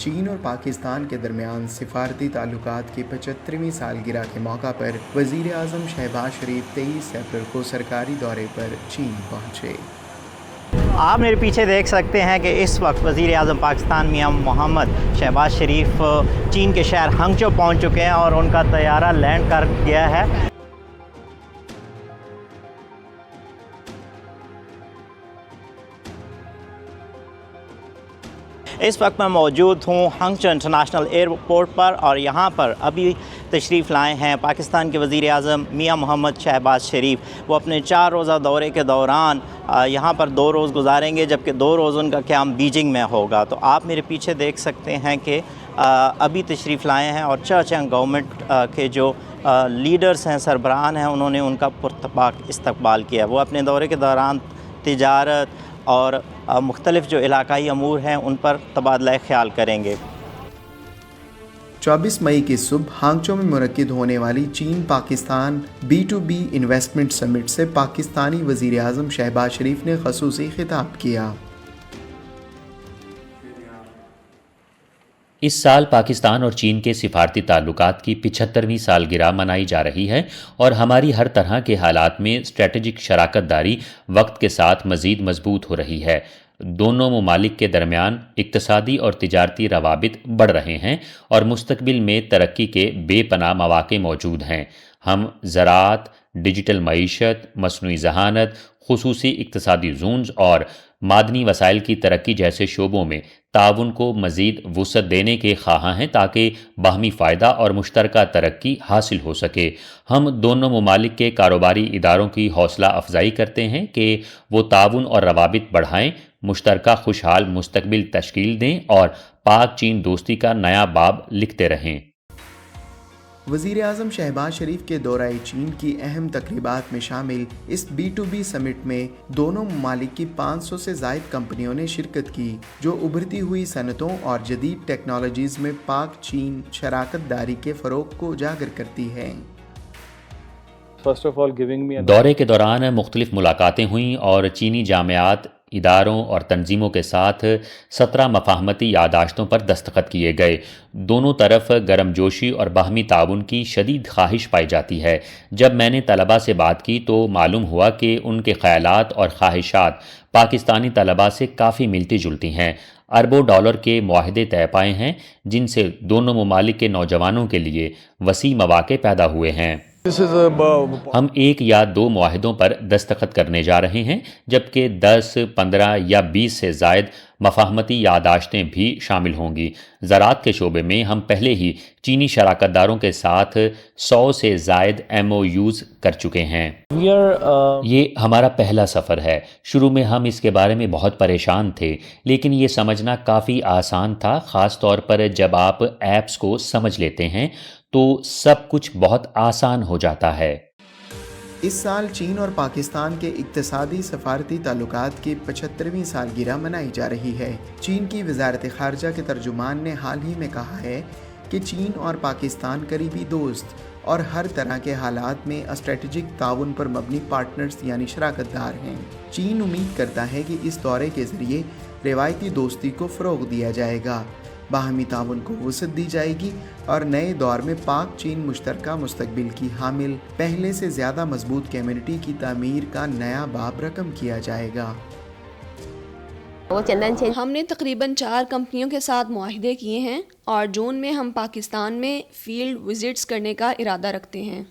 چین اور پاکستان کے درمیان سفارتی تعلقات کی 75ویں سالگرہ کے موقع پر وزیر اعظم شہباز شریف 23 اپریل کو سرکاری دورے پر چین پہنچے۔ آپ میرے پیچھے دیکھ سکتے ہیں کہ اس وقت وزیر اعظم پاکستان میاں محمد شہباز شریف چین کے شہر ہنگچو پہنچ چکے ہیں اور ان کا طیارہ لینڈ کر گیا ہے۔ اس وقت میں موجود ہوں ہنگچو انٹرنیشنل ایئرپورٹ پر، اور یہاں پر ابھی تشریف لائے ہیں پاکستان کے وزیر اعظم میاں محمد شہباز شریف۔ وہ اپنے 4 روزہ دورے کے دوران یہاں پر 2 روز گزاریں گے، جبکہ 2 روز ان کا قیام بیجنگ میں ہوگا۔ تو آپ میرے پیچھے دیکھ سکتے ہیں کہ ابھی تشریف لائے ہیں، اور چرچنگ گورنمنٹ کے جو لیڈرز ہیں، سربراہان ہیں، انہوں نے ان کا پرتپاک استقبال کیا۔ وہ اپنے دورے کے دوران تجارت اور مختلف جو علاقائی امور ہیں ان پر تبادلہ خیال کریں گے۔ 24 مئی کی صبح ہانگچو میں منعقد ہونے والی چین پاکستان B2B انویسٹمنٹ سمٹ سے پاکستانی وزیر اعظم شہباز شریف نے خصوصی خطاب کیا۔ اس سال پاکستان اور چین کے سفارتی تعلقات کی 75ویں سالگرہ منائی جا رہی ہے، اور ہماری ہر طرح کے حالات میں اسٹریٹجک شراکت داری وقت کے ساتھ مزید مضبوط ہو رہی ہے۔ دونوں ممالک کے درمیان اقتصادی اور تجارتی روابط بڑھ رہے ہیں، اور مستقبل میں ترقی کے بے پناہ مواقع موجود ہیں۔ ہم زراعت، ڈیجیٹل معیشت، مصنوعی ذہانت، خصوصی اقتصادی زونز اور معدنی وسائل کی ترقی جیسے شعبوں میں تعاون کو مزید وسعت دینے کے خواہاں ہیں، تاکہ باہمی فائدہ اور مشترکہ ترقی حاصل ہو سکے۔ ہم دونوں ممالک کے کاروباری اداروں کی حوصلہ افزائی کرتے ہیں کہ وہ تعاون اور روابط بڑھائیں، مشترکہ خوشحال مستقبل تشکیل دیں اور پاک چین دوستی کا نیا باب لکھتے رہیں۔ وزیر اعظم شہباز شریف کے دورہ چین کی اہم تقریبات میں شامل اس B2B سمٹ میں دونوں ممالک کی 500 سے زائد کمپنیوں نے شرکت کی، جو ابھرتی ہوئی صنعتوں اور جدید ٹیکنالوجیز میں پاک چین شراکت داری کے فروغ کو اجاگر کرتی ہے۔ دورے کے دوران مختلف ملاقاتیں ہوئیں، اور چینی جامعات، اداروں اور تنظیموں کے ساتھ 17 مفاہمتی یادداشتوں پر دستخط کیے گئے۔ دونوں طرف گرم جوشی اور باہمی تعاون کی شدید خواہش پائی جاتی ہے۔ جب میں نے طلباء سے بات کی تو معلوم ہوا کہ ان کے خیالات اور خواہشات پاکستانی طلباء سے کافی ملتی جلتی ہیں۔ اربوں ڈالر کے معاہدے طے پائے ہیں، جن سے دونوں ممالک کے نوجوانوں کے لیے وسیع مواقع پیدا ہوئے ہیں۔ ہم 1 یا 2 معاہدوں پر دستخط کرنے جا رہے ہیں، جبکہ 10، 15 یا 20 سے زائد مفاہمتی یادداشتیں بھی شامل ہوں گی۔ زراعت کے شعبے میں ہم پہلے ہی چینی شراکت داروں کے ساتھ 100 سے زائد MOUs کر چکے ہیں۔ یہ ہمارا پہلا سفر ہے۔ شروع میں ہم اس کے بارے میں بہت پریشان تھے، لیکن یہ سمجھنا کافی آسان تھا، خاص طور پر جب آپ ایپس کو سمجھ لیتے ہیں تو سب کچھ بہت آسان ہو جاتا ہے۔ اس سال چین اور پاکستان کے اقتصادی سفارتی تعلقات کی 75ویں سالگرہ منائی جا رہی ہے۔ چین کی وزارت خارجہ کے ترجمان نے حال ہی میں کہا ہے کہ چین اور پاکستان قریبی دوست اور ہر طرح کے حالات میں اسٹریٹجک تعاون پر مبنی پارٹنرز یعنی شراکت دار ہیں۔ چین امید کرتا ہے کہ اس دورے کے ذریعے روایتی دوستی کو فروغ دیا جائے گا، باہمی تعاون کو وسعت دی جائے گی، اور نئے دور میں پاک چین مشترکہ مستقبل کی حامل پہلے سے زیادہ مضبوط کمیونٹی کی تعمیر کا نیا باب رقم کیا جائے گا۔ ہم نے تقریباً 4 کمپنیوں کے ساتھ معاہدے کیے ہیں، اور جون میں ہم پاکستان میں فیلڈ وزٹس کرنے کا ارادہ رکھتے ہیں۔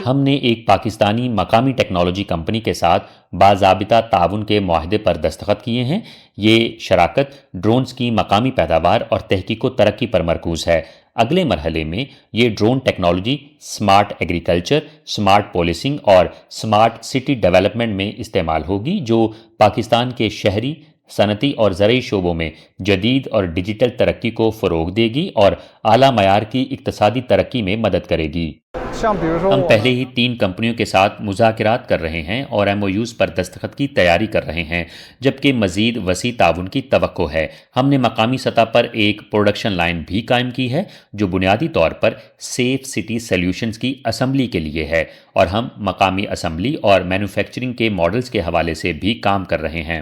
ہم نے ایک پاکستانی مقامی ٹیکنالوجی کمپنی کے ساتھ باضابطہ تعاون کے معاہدے پر دستخط کیے ہیں۔ یہ شراکت ڈرونز کی مقامی پیداوار اور تحقیق و ترقی پر مرکوز ہے۔ اگلے مرحلے میں یہ drone technology smart agriculture, smart policing اور اسمارٹ سٹی ڈیولپمنٹ میں استعمال ہوگی، جو پاکستان کے شہری، صنعتی اور زرعی شعبوں میں جدید اور ڈیجیٹل ترقی کو فروغ دے گی اور اعلیٰ معیار کی اقتصادی ترقی میں مدد کرے گی۔ ہم پہلے ہی 3 کمپنیوں کے ساتھ مذاکرات کر رہے ہیں اور MOUs پر دستخط کی تیاری کر رہے ہیں، جبکہ مزید وسیع تعاون کی توقع ہے۔ ہم نے مقامی سطح پر ایک پروڈکشن لائن بھی قائم کی ہے، جو بنیادی طور پر سیف سٹی سلیوشنز کی اسمبلی کے لیے ہے، اور ہم مقامی اسمبلی اور مینوفیکچرنگ کے ماڈلز کے حوالے سے بھی کام کر رہے ہیں۔